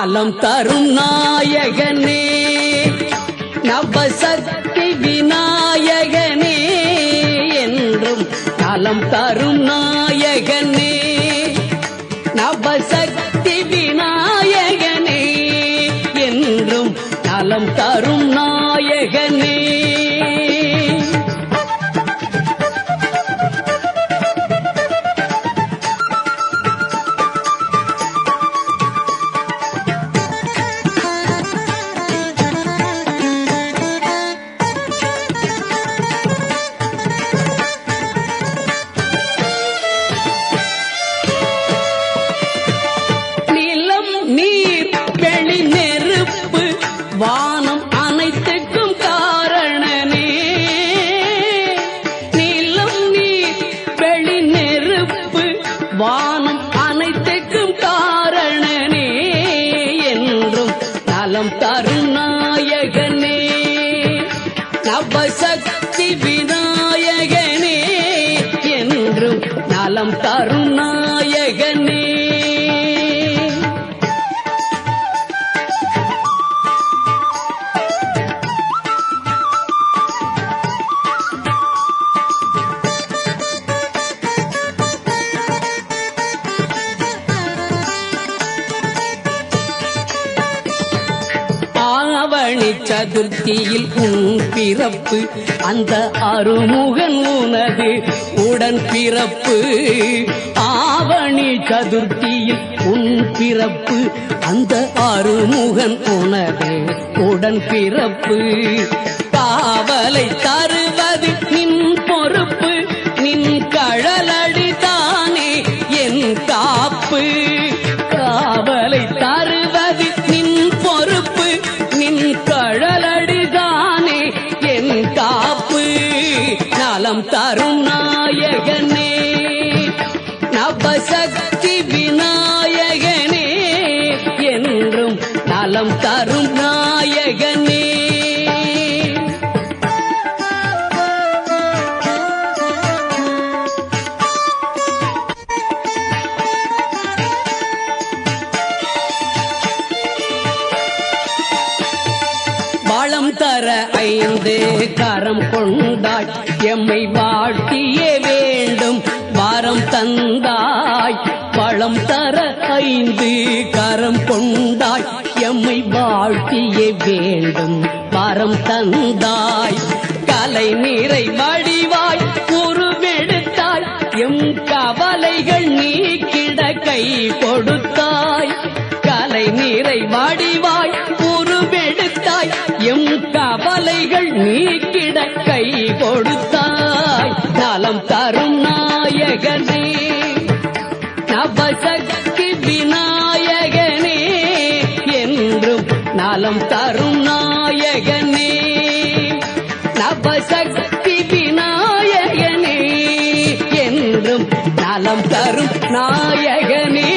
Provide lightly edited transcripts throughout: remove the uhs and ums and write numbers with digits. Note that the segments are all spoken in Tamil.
நலம் தரும் நாயகனே நவசக்தி விநாயகனே என்றும் நலம் தரும் நாயகனே நவசக்தி விநாயகனே என்றும் நலம் தரும் நாயகனே வானம் அனைத்துக்கும் காரணனே நீலம் நீர் வெளி நெருப்பு வானம் அனைத்துக்கும் காரணனே என்றும் நலம் தரும் நாயகனே நவசக்தி விநாயகனே என்றும் நலம் தரும் நாயகனே ஆவணி சதுர்த்தியில் உன் பிறப்பு அந்த அருமுகன் உனது உடன் பிறப்பு ஆவணி சதுர்த்தியில் உன் பிறப்பு அந்த அருமுகன் உனது உடன் பிறப்பு காவலை தருவது நின் பொறுப்பு நின் கழலடி தானே என் காப்பு காவலை தருவது நின் பொறுப்பு நின் கழலடிதானே என் காப்பு நலம் தரும் நாயகனே நவசக்தி விநாயகனே என்றும் நலம் தரும் நாயகனே வளம் தர 5 கரம் கொண்டாய் எம்மை வாழ்த்தியே வேண்டும் வாரம் தந்தாய் வளம் தர 5 கரம் கொண்டாய் எம்மை வாழ்த்தியே வேண்டும் வாரம் தந்தாய் கலை நீரை வடிவாய் உருவெடுத்தாய் எம் கவலைகள் நீக்கிட கை கொடுத்தாய் கலை நீரை வடிவாய் உருவெடுத்தாய் எம் கவலைகள் நீக்கிட கை கொடுத்தாய் நலம் தரும் நாயகனே நவசக்தி விநாயகனே என்றும் நலம் தரும் நாயகனே நவசக்தி விநாயகனே என்றும் நலம் தரும் நாயகனே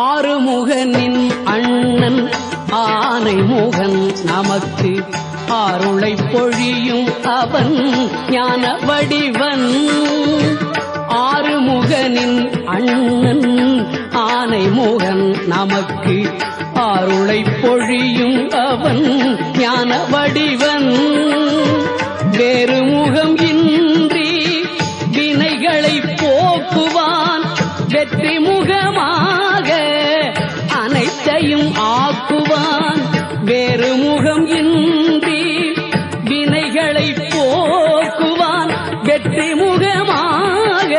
ஆறுமுகனின் அண்ணன் ஆனைமுகன் நமக்கு ஆருளை பொழியும் அவன் ஞான வடிவன் ஆறுமுகனின் அண்ணன் ஆனைமுகன் நமக்கு ஆருளை பொழியும் அவன் ஞான வடிவன் வேறு முகம் இன்றி வினைகளை போக்குவான் வெற்றி முகமாக அனைத்தையும் ஆக்குவான் வேறு முகம் இன்றி வினைகளை போக்குவான் வெற்றி முகமாக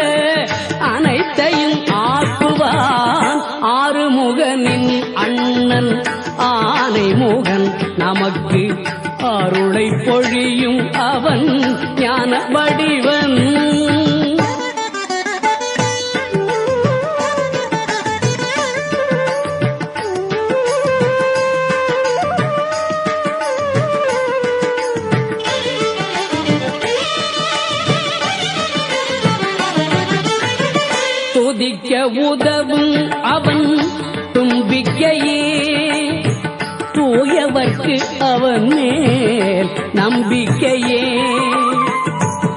அனைத்தையும் ஆக்குவான் ஆறுமுகனின் அண்ணன் ஆனைமுகன் நமக்கு அருளை பொழியும் அவன் ஞான வடிவன் நம்பிக்கையே தூயவர்க்கு அவன் மேல் நம்பிக்கையே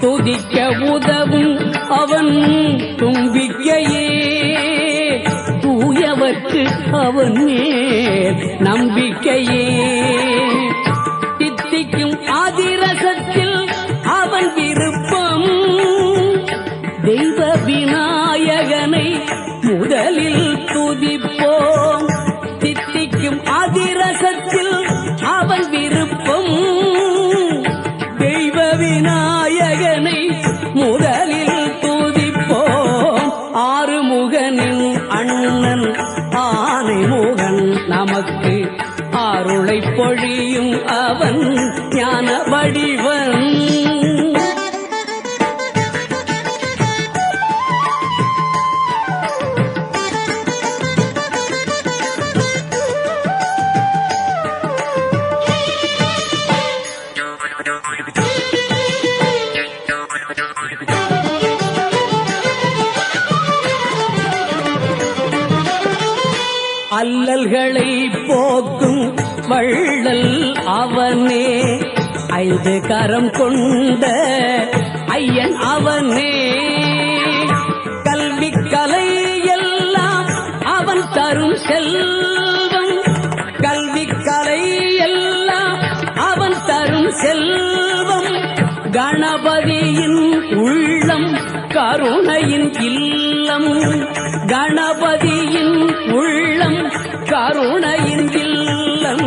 துதிக்க உதவும் அவன் தும்பிக்கையே தூயவர்க்கு அவன் மேல் நம்பிக்கையே தித்திக்கும் அதிரசத்தில் அவன் விருப்பம் தெய்வ விநாயகனை முதலில் துதிப்போம் தித்திக்கும் அதிரசத்தில் அவன் விருப்பம் தெய்வ விநாயகனை முதலில் துதிப்போம் ஆறுமுகனின் அண்ணன் ஆனைமுகன் நமக்கு அருளை பொழியும் அவன் ஞான வடிவன் அல்லல்களை போக்கும் வள்ளல் அவனே ஐந்து கரம் கொண்ட ஐயன் அவனே கல்வி கலை எல்லாம் அவன் தரும் செல்வம் கல்வி கலை எல்லாம் அவன் தரும் செல்வம் கணபதியின் உள்ளம் கருணையின் இல்லம் கணபதியின் உள்ளம் கருணையின் இல்லம்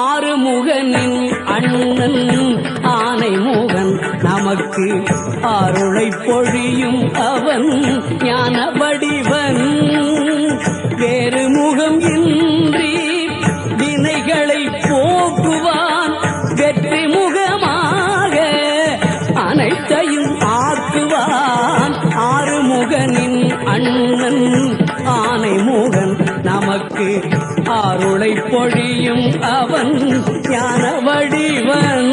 ஆறுமுகனின் அண்ணன் ஆனைமுகன் நமக்கு அருளை பொழியும் அவன் ஞான வடிவன் வேறு முகம் இன்றி வினைகளை போக்குவான் வெற்றி முகமாக அனைத்தையும் ஆக்குவான் ஆறுமுகனின் அண்ணன் ஆனைமுகன் நமக்கு அருளை பொழியும் அவன் ஞான வடிவன்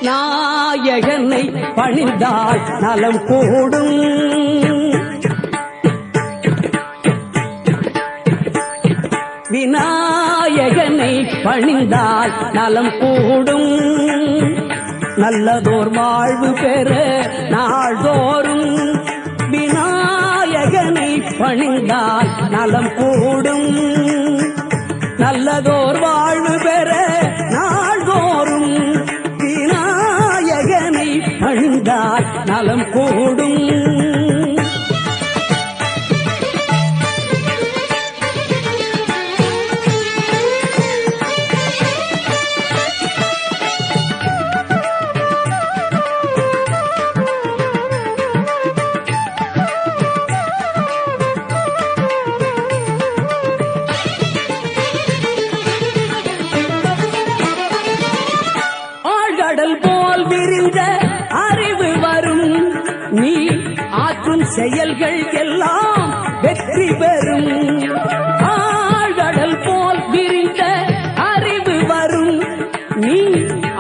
நாயகனை பணிந்தால் நலம் கூடும் விநாயகனை பணிந்தால் நலம் கூடும் நல்லதோர் வாழ்வு பெற நாள்தோறும் விநாயகனை பணிந்தால் நலம் கூடும் நல்லதோர் வாழ்வு பெற நாள்தோறும் விநாயகனை பணிந்தால் நலம் கூடும் கடல் போல் விரிந்த அறிவு வரும் நீ ஆற்றும் செயல்கள் எல்லாம் வெற்றி பெறும் ஆழ்கடல் போல் விரிந்த அறிவு வரும் நீ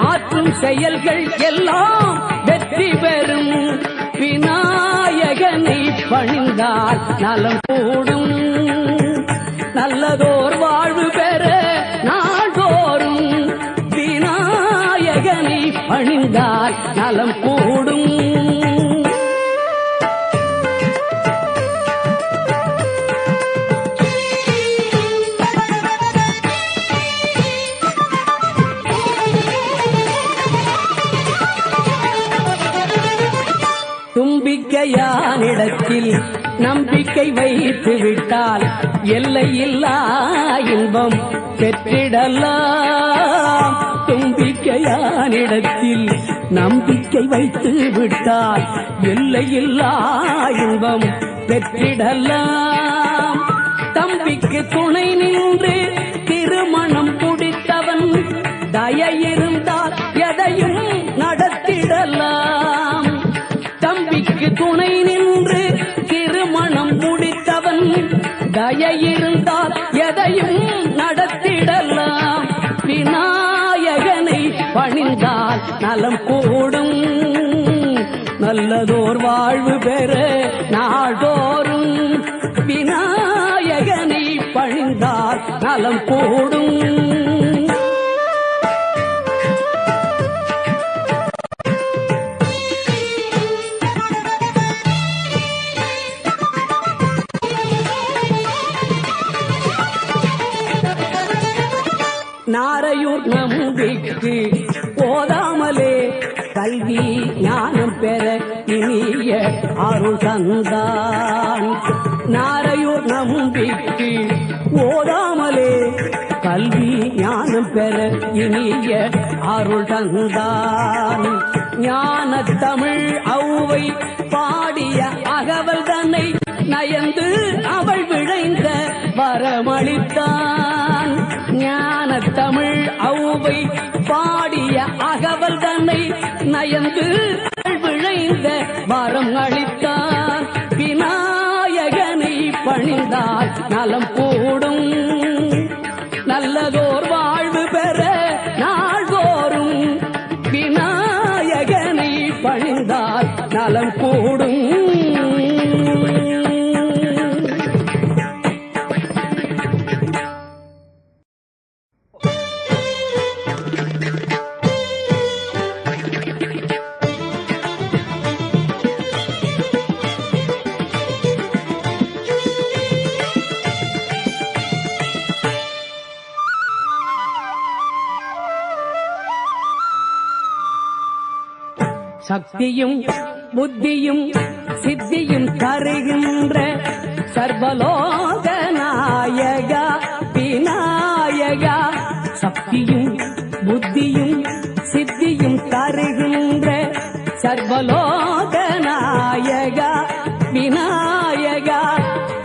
ஆற்றும் செயல்கள் எல்லாம் வெற்றி பெறும் விநாயகனை பணிந்தால் நலம் கூடும் நல்லதோர் வாழ்வு பெற நாள்தோறும் விநாயகனை பணிந்தால் நலம் கூடும் தும்பிக்கையானிடத்தில் நம்பிக்கை வைத்து விட்டால் எல்லையில்லா இன்பம் பெற்றிடலாம் தும்பிக்கையானிடத்தில் நம்பிக்கை வைத்து விட்டால் எல்லையில்லா இன்பம் பெற்றிடலாம் தம்பிக்கு துணை நின்று திருமணம் முடித்தவன் தய இருந்தால் எதையும் நடத்திடலாம். தம்பிக்கு துணை நின்று திருமணம் முடித்தவன் தய இருந்தால் எதையும் நடத்திடலாம். விநாயகனை பணிந்தால் நலம் கூடும், நல்லதோர் வாழ்வு பெற நாள்தோறும். விநாயகனை பணிந்தால் நலம் கூடும். நாரையூர் நம்பிக்கு போதாமலே கல்வி ஞானம் பெற இனிய அருள் தந்தான். நாரையூர் நம்பிக்கு ஓதாமலே கல்வி ஞானம் பெற இனிய அருள் தந்தான். ஞான தமிழ் ஔவை பாடிய அகவல் தன்னை நயந்து அவள் விழைந்த வரமளித்தான். ஞான தமிழ் ஔவை பாடிய அகவல் தன்னை நயந்து அவள் விழைந்த வரம் அளித்தான். விநாயகனை பணிந்தால் நலம் கூடும், நல்லதோர் வாழ்வு பெற நாள்தோறும். விநாயகனை பணிந்தால் நலம் கூடும். சக்தியும் புத்தியும் சித்தியும் தருகின்ற சர்வலோக நாயகா விநாயகா. சக்தியும் புத்தியும் சித்தியும் தருகின்ற சர்வலோக நாயகா விநாயகா.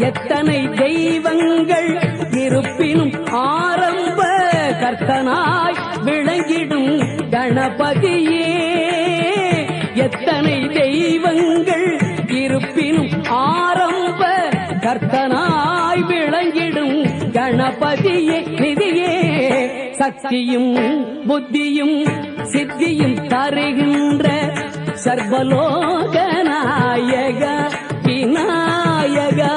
எத்தனை தெய்வங்கள் இருப்பினும் ஆரம்ப கர்த்தனாய் விளங்கிடும் கணபதியே. எத்தனை தெய்வங்கள் இருப்பினும் ஆரம்ப கர்த்தனாய் விளங்கிடும் கணபதியே நிதியே. சக்தியும் புத்தியும் சித்தியும் தருகின்ற சர்வலோக நாயகா விநாயகா.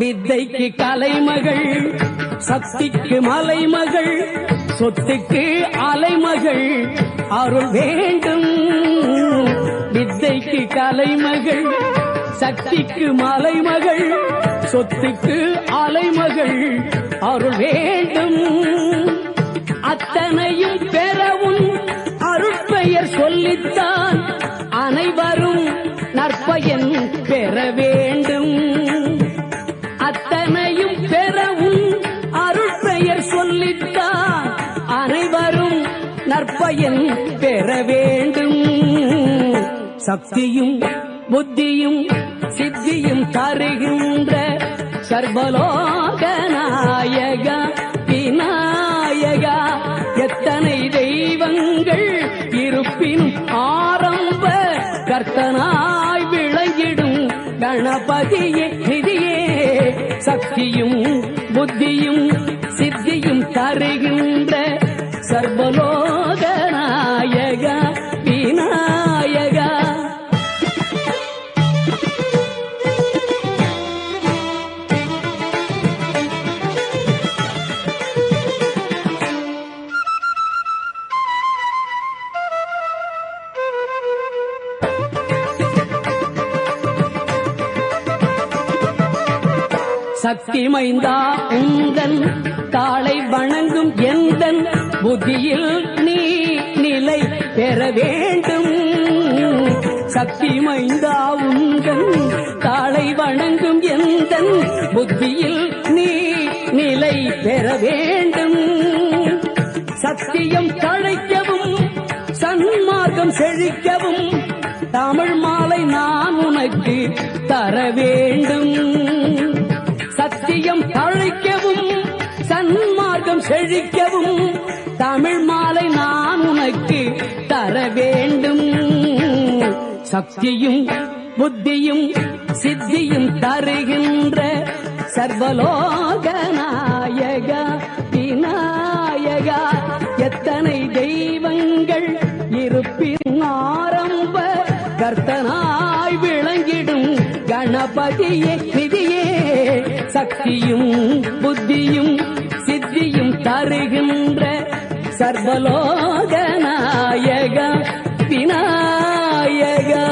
வித்தைக்கு கலைமகள், சக்திக்கு மலைமகள், சொத்துக்கு அலைமகள் அருள் வேண்டும். வித்தைக்கு கலைமகள், சக்திக்கு மலைமகள், சொத்துக்கு அலைமகள் அருள் வேண்டும். அத்தனையும் பெறவும் அருட்பெயர் சொல்லித்தான் அனைவரும் நற்பயன் பெற வேண்டும். அத்தனையும் பெறவும் அருட்பெயர் சொல்லித்தான் அனைவரும் நற்பயன் பெற வேண்டும். சக்தியும் புத்தியும் சித்தியும் தருகின்ற சர்வலோக நாயகா விநாயகா. எத்தனை தெய்வங்கள் இருப்பினும் ஆரம்ப கர்த்தனாய் விளங்கிடும் கணபதியே நிதியே. சக்தியும் புத்தியும் சித்தியும் தருகின்ற சர்வலோக நாயகா விநாயகா. சக்தி மைந்தா உந்தன் தாளை வணங்கும் எந்தன் புத்தியில் நீ நிலை பெற வேண்டும். சக்தி மைந்தா உந்தன் தாளை வணங்கும் எந்தன் புத்தியில் நீ நிலை பெற வேண்டும். சத்தியம் தழைக்கவும் சன்மார்க்கம் செழிக்கவும் தமிழ் மாலை நான் உனக்கு தர வேண்டும். சத்தியம் தழைக்கவும் சன்மார்க்கம் செழிக்கவும் தமிழ் மாலை நான் உனக்கு தர வேண்டும். சக்தியும் புத்தியும் சித்தியும் தருகின்ற சர்வலோக நாயகா விநாயகா. எத்தனை தெய்வங்கள் இருப்பின் ஆரம்ப கர்த்தனாய் விளங்கிடும் கணபதியே நிதியே. சக்தியும் புத்தியும் சித்தியும் தருகின்ற சர்வலோக நாயகா விநாயகா.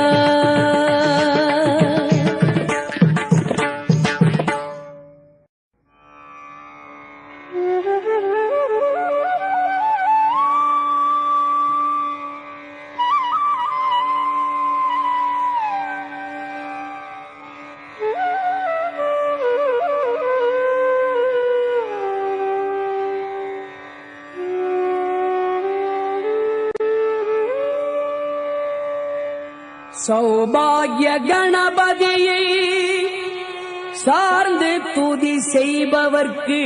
சௌபாகிய கணபதியை சார்ந்து துதி செய்பவர்க்கு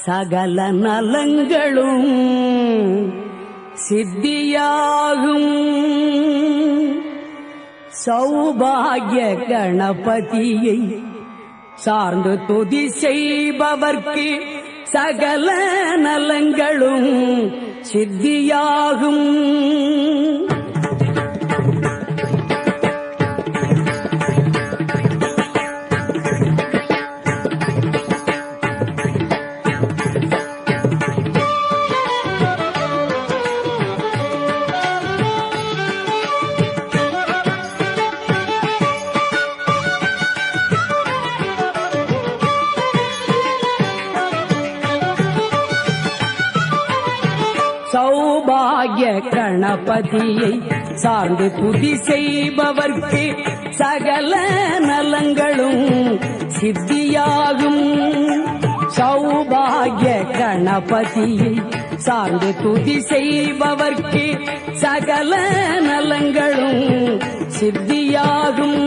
சகல நலங்களும் சித்தியாகும். சௌபாகிய கணபதியை சார்ந்து துதி செய்பவர்க்கு சகல நலங்களும் சித்தியாகும். சௌபாகிய கணபதியை சார்ந்து துதி செய்பவர்க்கு சகல நலங்களும் சித்தியாகும். சௌபாகிய கணபதியை சார்ந்து துதி செய்பவர்க்கு சகல நலங்களும் சித்தியாகும்.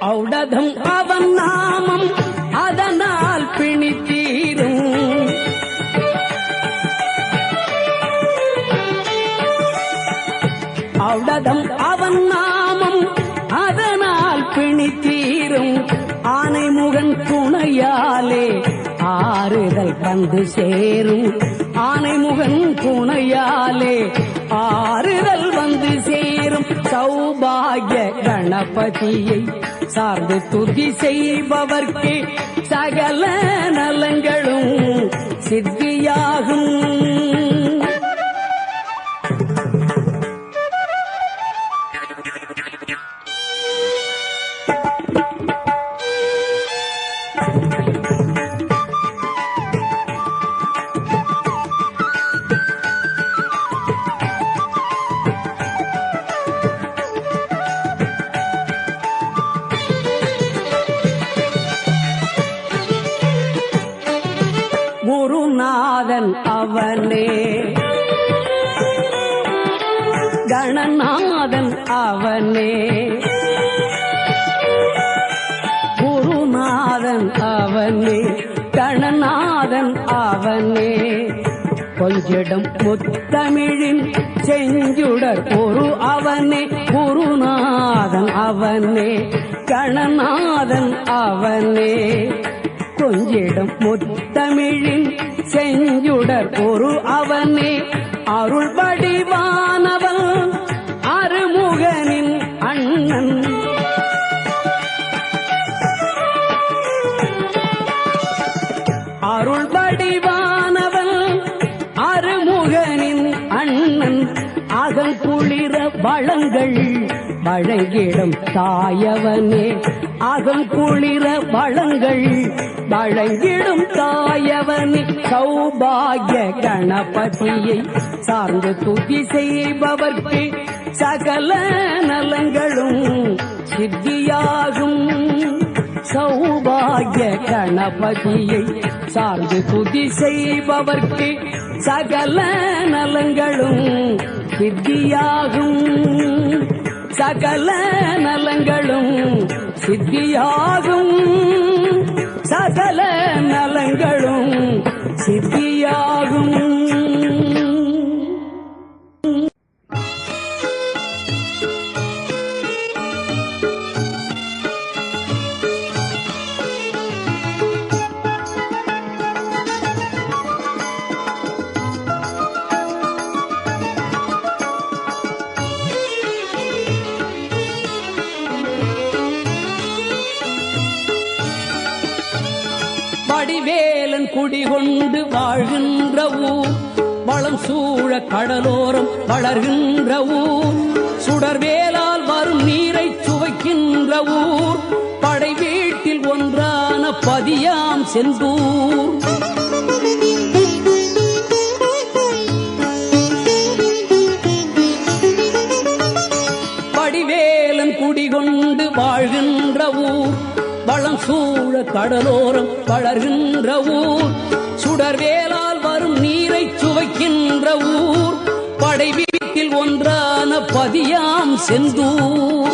ஔடதம் அவன் நாமம் அதனால் பிணித்தீரும். ஔடதம் அவன் நாமம் அதனால் பிணித்தீரும். ஆனைமுகன் துணையாலே ஆறுதல் வந்து சேரும். ஆனைமுகன் துணையாலே ஆறுதல் வந்து சேரும். சௌபாகிய கணபதியை சார்ந்து துதி செய்பவர்க்கு சகல நலங்களும் சித்தியாகும். குருநாதன் அவனே, கணநாதன் அவனே. குருநாதன் அவனே, கணநாதன் அவனே. கொஞ்சிடம் முத்தமிழின் செஞ்சுடர் ஒரு அவனே. குருநாதன் அவனே, கணநாதன் அவனே. கொஞ்சிடம் முத்தமிழின் செஞ்சுடர் ஒரு அவனே. அருள் வடிவானவன் அருமுகனின் அண்ணன் அருள் வடிவானவன் அருமுகனின் அண்ணன் அகங்குளிர வளங்கள் வழங்கிடும் தாயவனே அகங்குளிர வளங்கள் வழங்கிடும் தாயவனே சௌபாகிய கணபதியை சார்ந்து துதி செய்பவர்க்கு சகல நலங்களும் சித்தியாகும் சௌபாகிய கணபதியை சார்ந்து துதி செய்பவர்க்கு சகல நலங்களும் சித்தியாகும் சகல நலங்களும் சித்தியாகும் சகல நலங்களும் சித்தியாகும். வடிவேலன் குடிகொண்டு வாழ்கின்ற ஊர் வளம் சூழ கடலோரம் வளர்கின்ற ஊர் சுடர்வேலால் வரும் நீரை சுவைக்கின்ற ஊர் படை வீட்டில் ஒன்றான பதியாம் செந்தூர் வடிவேலன் குடிகொண்டு வாழ்கின்ற ஊர் வளம் சூழ கடலோரம் வளர்கின்ற ஊர் சுடர்வேலால் வரும் நீரை சுவைக்கின்ற ஊர் படை வீட்டில் ஒன்றான பதியாம் செந்தூர்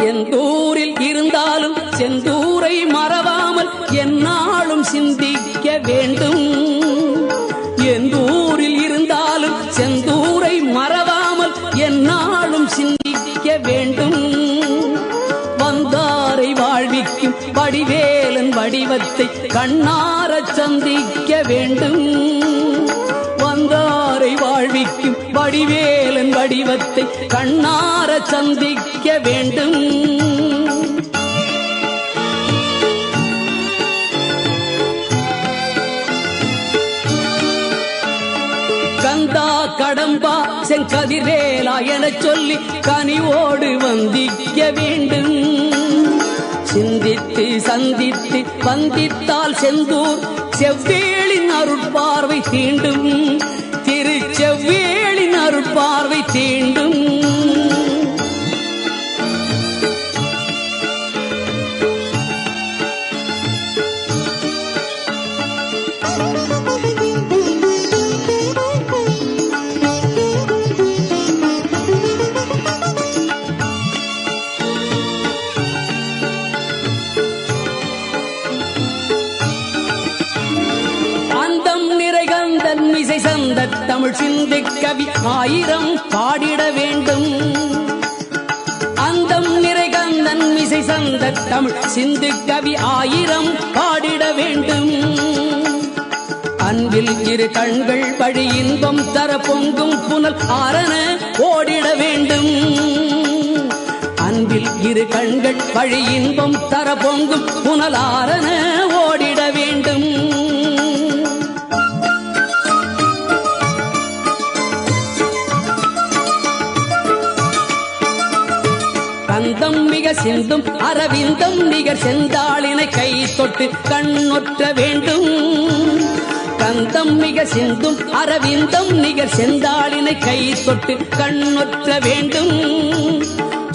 எந்தூரில் இருந்தாலும் செந்தூரை மறவாமல் எந்நாளும் சிந்திக்க வேண்டும் எந்தூரில் இருந்தாலும் செந்தூரை மறவாமல் எந்நாளும் சிந்திக்க வேண்டும் வந்தாரை வாழ்விக்கும் வடிவேலன் வடிவத்தை கண்ணாரச் சந்திக்க வேண்டும் வந்தாரை வாழ்விக்கும் வடிவேலன் வடிவத்தை கண்ணார சந்திக்க வேண்டும் கந்தா கடம்பா செங்கதிர்வேலா எனச் சொல்லி கனிவோடு வந்திக்க வேண்டும் சிந்தித்து சந்தித்து வந்தித்தால் செந்தூர் செவ்வேளின் அருட்பார்வை தீண்டும் திருச்செவ்வேளின் அருட்பார்வை தீண்டும் இசை சந்த தமிழ் சிந்தை கவி ஆயிரம் பாடிட வேண்டும் அந்தம் நிறைகந்தன் இசை சந்த தமிழ் சிந்து கவி ஆயிரம் பாடிட வேண்டும் அன்பில் இரு கண்கள் வழி இன்பம் தர பொங்கும் புனல் ஆரண ஓடிட வேண்டும் அன்பில் இரு கண்கள் வழி இன்பம் தர பொங்கும் புனல் ஆரண ஓடிட வேண்டும் கந்தம் மிக சிந்தும் அரவிந்தம் நிகர் செந்தாளினை கை தொட்டு கண்ணொற்ற வேண்டும் கந்தம் மிக சிந்தும் அரவிந்தம் நிகர் செந்தாளினை கை தொட்டு கண்ணொற்ற வேண்டும்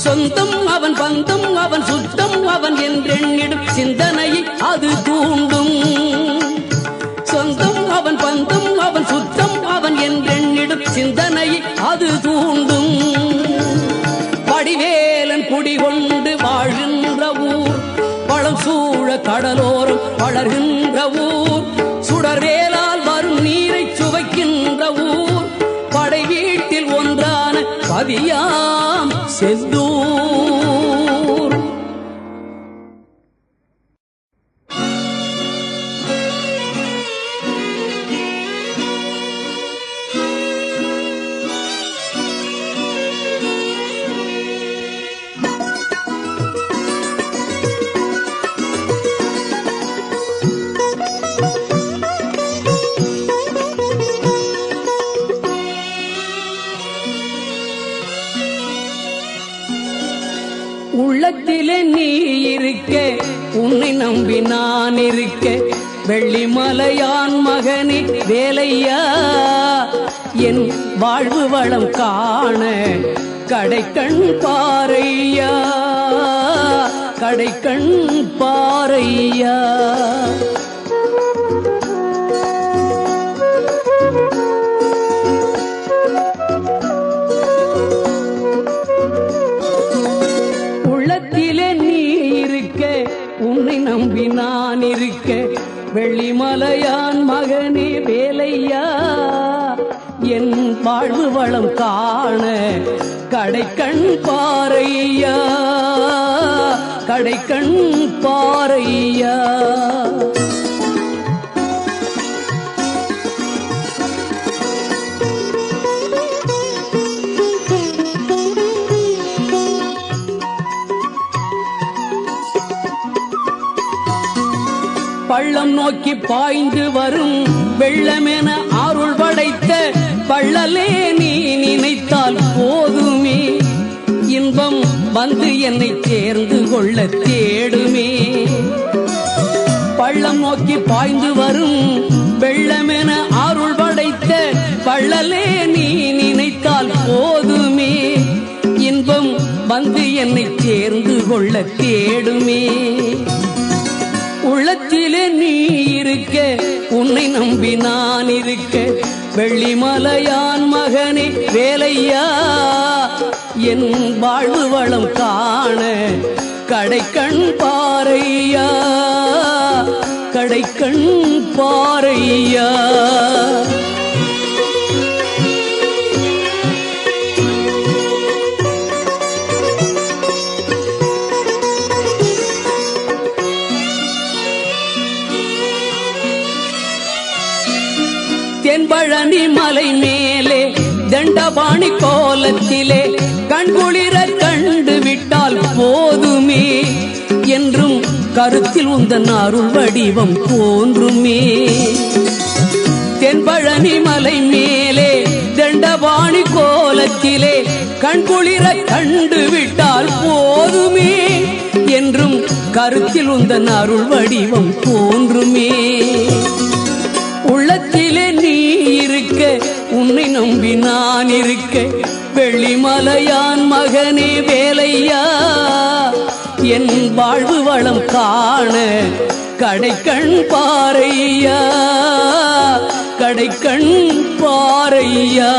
சொந்தம் அவன் பந்தம் அவன் சுத்தம் அவன் என்றெண்ணிடும் சிந்தனையை அது தூண்டும் சொந்தம் அவன் பந்தம் அவன் சுத்தம் அவன் என்றெண்ணிடும் சிந்தனையை அது தூண்டும் வடிவேலன் குடி ஊர், சுடர்வேலால் வரும் நீரை சுவைக்கின்ற ஊர், படை வீட்டில் ஒன்றான பதியாம் செந்தூர். உள்ளத்திலே நீ இருக்க, உன்னை நம்பி நான் இருக்க, வெள்ளிமலையான் மகனே வேலையா, என் வாழ்வு வளம் காண கடைக்கண் பாரையா, கடைக்கண் பாரையா. உன்னை நம்பி நான் இருக்க, வெள்ளிமலையான் மகனே வேலையா, என் வாழ்வு வளம் காண கடைக்கண் பாரையா, கடைக்கண் பாரையா. பள்ளம் நோக்கி பாய்ந்து வரும் வெள்ளமென அருள் படைத்த பள்ளலே நீ நினைத்தால் போதுமே, இன்பம் வந்து என்னை சேர்ந்து கொள்ள தேடுமே. பள்ளம் நோக்கி பாய்ந்து வரும் வெள்ளமென அருள் படைத்த பள்ளலே நீ நினைத்தால் போதுமே, இன்பம் வந்து என்னை சேர்ந்து கொள்ள தேடுமே. உள்ளத்திலே நீ இருக்க, உன்னை நம்பி நான் இருக்க, வெள்ளிமலையான் மகனே வேலையா, என் வாழ்வு வளம் காண கடைக்கண் பாரையா, கடைக்கண் பாரையா. தென்பழனி மலை மேலே தண்டபாணி கோலத்திலே கண்குளிர கண்டு விட்டால் போதுமே, என்றும் கருத்தில் உந்தன் அருள் வடிவம் தோன்றுமே. தென்பழனி மலை மேலே தண்டபாணி கோலத்திலே கண்குளிர கண்டு விட்டால் போதுமே, என்றும் கருத்தில் உந்தன் அருள் வடிவம் தோன்றுமே. உள்ளத்திலே நீ இருக்க, உன்னை நம்பி நான் இருக்க, வெள்ளிமலையான் மகனே வேலையா, என் வாழ்வு வளம் காண கடைக்கண் பாரையா, கடைக்கண் பாரையா.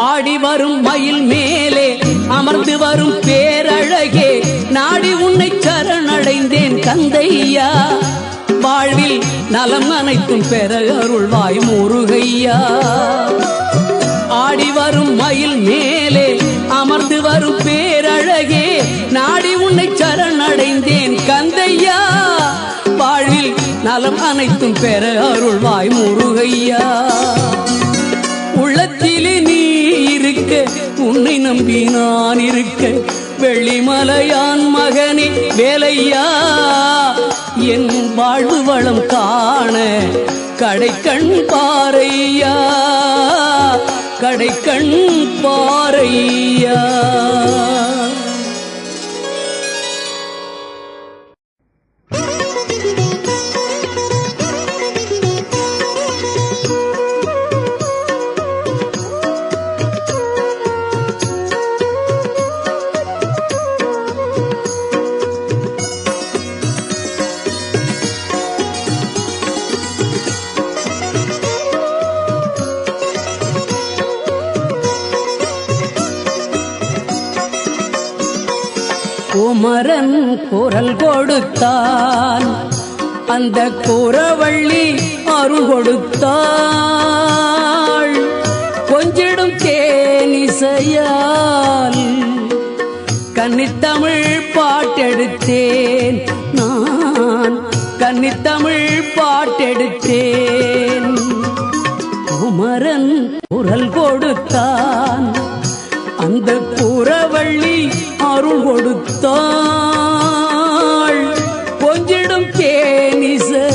ஆடி வரும் மயில் மேலே அமர்ந்து வரும் பேரழகே, நாடி உன்னை சரணடைந்தேன் கந்தையா, வாழ்வில் நலம் அனைத்தும் பெற அருள்வாய் முருகையா. ஆடி வரும் மயில் மேலே அமர்ந்து வரும் பேரழகே, நாடி உன்னை சரணடைந்தேன் கந்தையா, வாழ்வில் நலம் அனைத்தும் பெற அருள்வாய் முருகையா. உள்ளத்திலே நீ இருக்க, உன்னை நம்பி நான் இருக்க, வெள்ளிமலையான் மகனே வேலையா, என் வாழ்வு வளம் காண கடைக்கண் பாரையா, கடைக்கண் பாரையா. குமரன் குரல் கொடுத்தான், அந்த குறவள்ளி அருள் கொடுத்தாள். கொஞ்சிடும் தேனிசையால் கன்னித்தமிழ் பாட்டெடுத்தேன் நான், கன்னித்தமிழ் பாட்டெடுத்தேன். குமரன் குரல் கொடுத்தான், அந்த குறவள்ளி அருள் கொடுத்தாள். கொஞ்சிடும் தேனிசையால்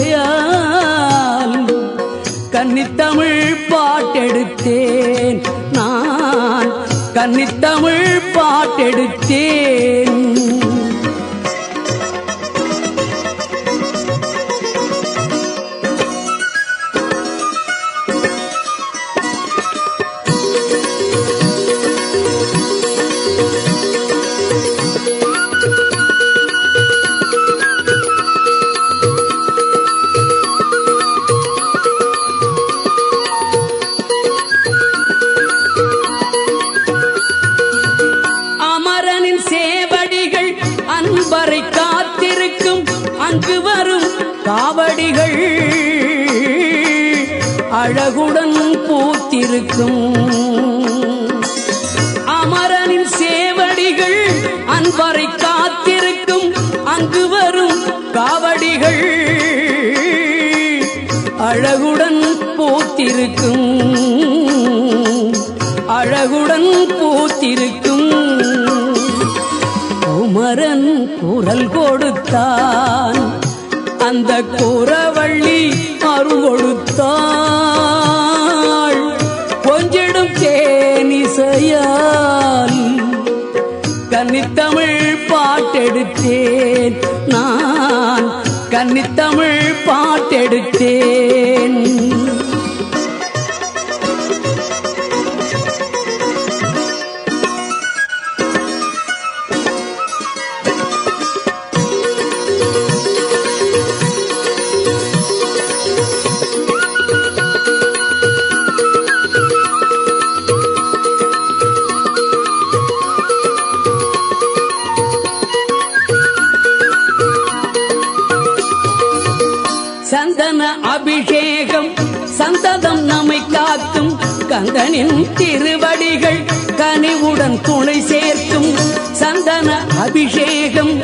கன்னித்தமிழ் பாட்டெடுத்தேன் நான், கன்னித்தமிழ் பாட்டெடுத்தேன். அன்பரை காத்திருக்கும் அங்கு வரும் காவடிகள் அழகுடன் பூத்திருக்கும். அமரனின் சேவடிகள் அன்பரை காத்திருக்கும் அங்கு வரும் காவடிகள் அழகுடன் பூத்திருக்கும், அழகுடன் பூத்திருக்கும். குமரன் குரல் கொடுத்தான், அந்த குறவள்ளி அருள் கொடுத்தாள். கொஞ்சிடும் தேனிசையால் கன்னித்தமிழ் பாட்டெடுத்தேன் நான், கன்னித்தமிழ் பாட்டெடுத்தேன். சந்தன அபிஷேகம் சந்ததம் நம்மை காக்கும், கந்தனின் திருவடிகள் கனிவுடன் துணை சேர்க்கும். சந்தன அபிஷேகம்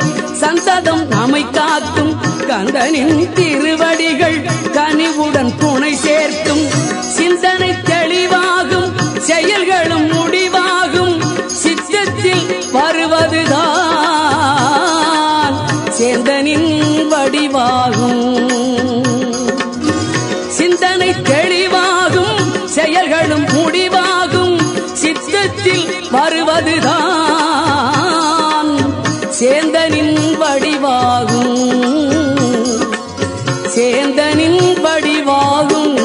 சந்ததம் நம்மை காக்கும், கந்தனின் திருவடிகள் கனிவுடன் துணை சேர்க்கும். சிந்தனை தெளிவாகும், செயல்களும் முடிவாகும், சித்தத்தில் வருவதுதான் சேந்தனின் வடிவாகும். சிந்தனை தெளிவாகும், செயல்களும் முடிவாகும், சித்தத்தில் வருவதுதான் சேந்தனின் வடிவாகும், சேந்தனின் வடிவாகும்.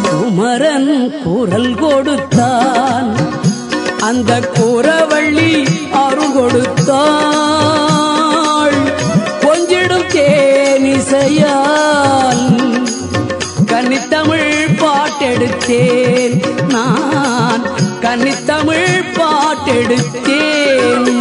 குமரன் குரல் கொடுத்தான், அந்த குறவள்ளி அருள் கொடுத்தாள். கொஞ்சிடும் தேனிசையால் கன்னித்தமிழ் பாட்டெடுத்தேன் நான், கன்னித்தமிழ் பாட்டெடுத்தேன்.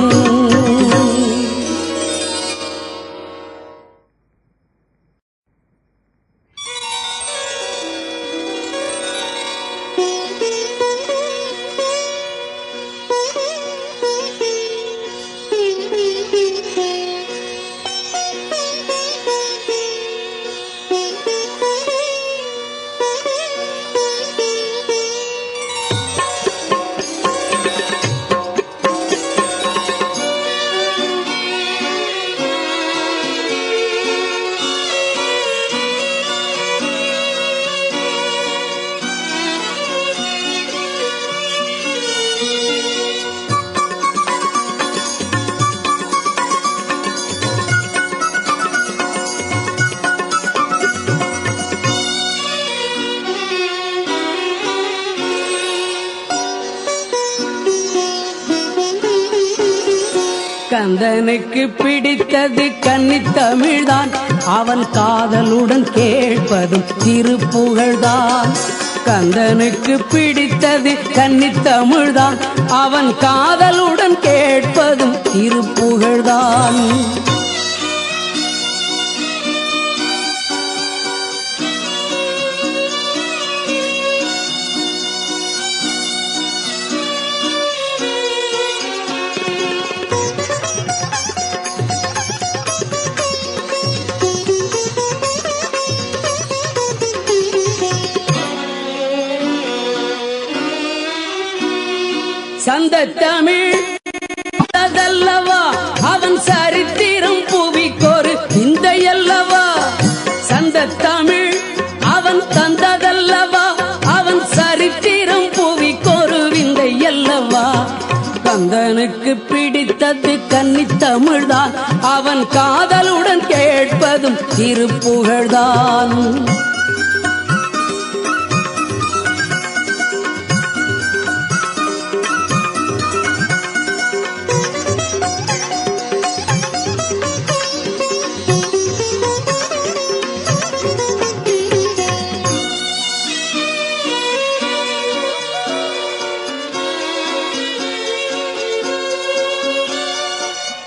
கந்தனுக்கு பிடித்தது கன்னித்தமிழ்தான், அவன் காதலுடன் கேட்பதும் திருப்புகழ்தான். கந்தனுக்கு பிடித்தது கன்னித்தமிழ்தான், அவன் காதலுடன் கேட்பதும் திருப்புகழ்தான். சந்தத்தமிழ் அல்லவா அவன் சரித்திரம் புவிக்கொரு விந்தையல்லவா. சந்தத்தமிழ் அவன் தந்ததல்லவா அவன் சரித்திரம் புவிக்கொரு விந்தையல்லவா. கந்தனுக்கு பிடித்தது கன்னித்தமிழ்தான், அவன் காதலுடன் கேட்பதும் திருப்புகழ்தான்.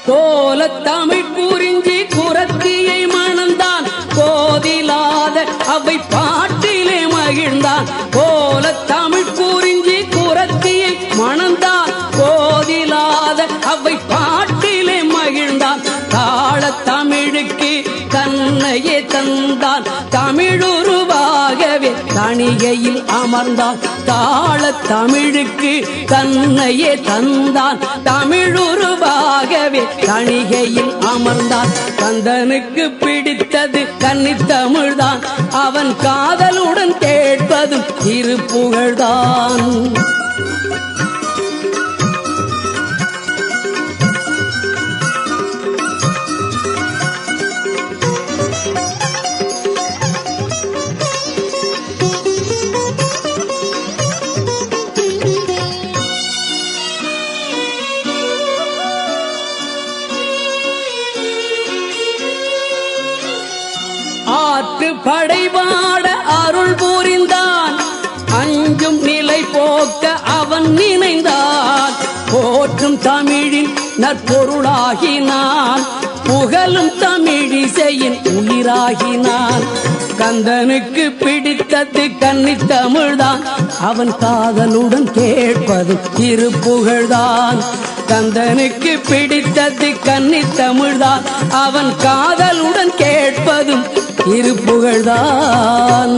கோலத்தமிழ் குறிஞ்சி குரத்தியை மணந்தான், கோதிலாத அவை பாட்டிலே மகிழ்ந்தான். கோலத்தமிழ் குறிஞ்சி குரத்தியை மணந்தான், கோதிலாத அவை பாட்டிலே மகிழ்ந்தான். தாளத்தமிழுக்கு தன்னையே தந்தான், தமிழுருவாகவே தணிகையில் அமர்ந்தான். தாளத்தமிழுக்கு தன்னையே தந்தான், தமிழுருவாகவே தணிகையில் அமர்ந்தான். கந்தனுக்கு பிடித்தது கன்னித்தமிழ்தான், அவன் காதலுடன் கேட்பதும் திருப்புகழ்தான். ஆற்று படைவாட அருள் புரிந்தான், அஞ்சும் நிலை போக்க அவன் நினைந்தான். போற்றும் தமிழின் நற்பொருளாகினான், புகழும் தமிழிசையின் உயிராகினான். கந்தனுக்கு பிடித்தது கன்னித்தமிழ்தான், அவன் காதலுடன் கேட்பது திருப்புகழ்தான். கந்தனுக்கு பிடித்தது கன்னித்தமிழ்தான், அவன் காதலுடன் கேட்பதும் திருப்புகழ்தான்.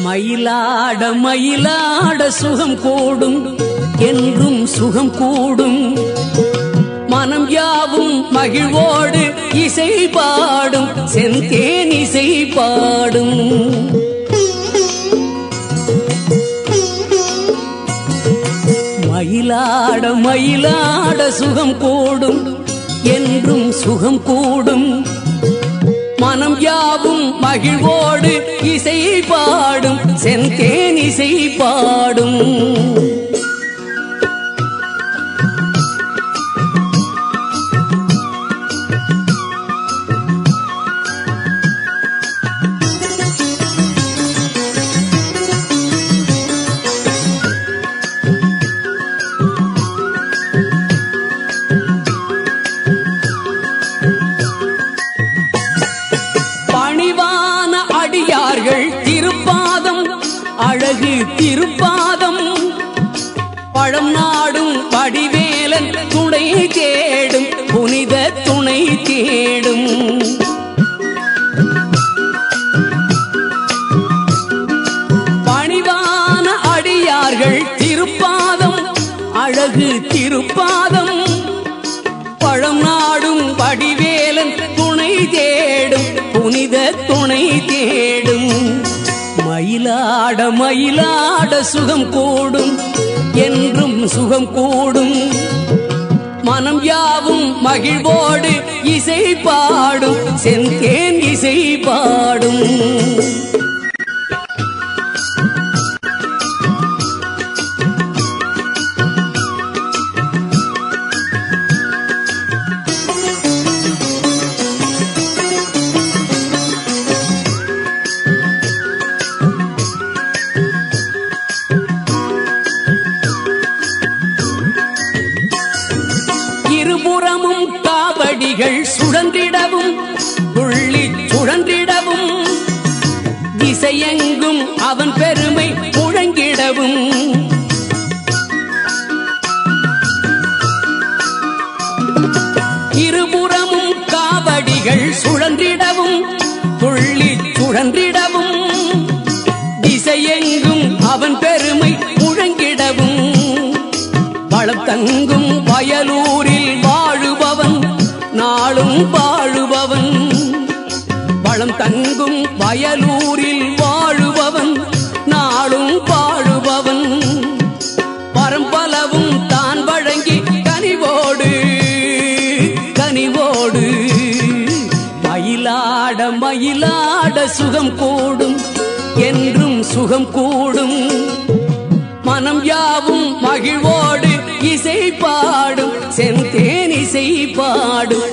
மயிலாட மயிலாட சுகம் கூடும், என்றும் சுகம் கூடும். மனம் யாவும் மகிழ்வோடு இசை பாடும், செந்தேன் இசை பாடும். மயிலாட மயிலாட சுகம் கூடும், என்றும் சுகம் கூடும். மனம் யாவும் மகிழ்வோடு இசை பாடும், செந்தேன் இசை பாடும். திருப்பாதம் அழகு திருப்பாதம், பழம் நாடும் வடிவேலன் துணை தேடும், புனித துணை தேடும். பணிவான அடியார்கள் திருப்பாதம் அழகு திருப்பாதம், பழம் நாடும் வடிவேலன் துணை தேடும், புனித துணை தேடும். மயிலாட சுகம் கூடும் என்றும் சுகம் கூடும் மனம் யாவும் மகிழ்வோடு இசை பாடும் செந்தேன் இசை பாடும் இருபுறமும் காவடிகள் சுழன்றிடவும் துள்ளி சுழன்றிடவும் திசையெங்கும் அவன் பெருமை முழங்கிடவும் இருபுறமும் காவடிகள் சுழன்றிடவும் துள்ளி சுழன்றிடவும் திசையெங்கும் அவன் பெருமை முழங்கிடவும் வளம் தங்கும் வயலூரில் வாழுபவன் நாளும் வாழுபவன் வளம் தங்கும் வயலூரில் வாழுபவன் நாளும் வாழுபவன் பரம்பலவும் தான் வழங்கி கனிவோடு கனிவோடு மயிலாட மயிலாட சுகம் கூடும் என்றும் சுகம் கூடும் மனம் யாவும் மகிழ்வோடு இசை பாடும் செந்தேன் இசை பாடும்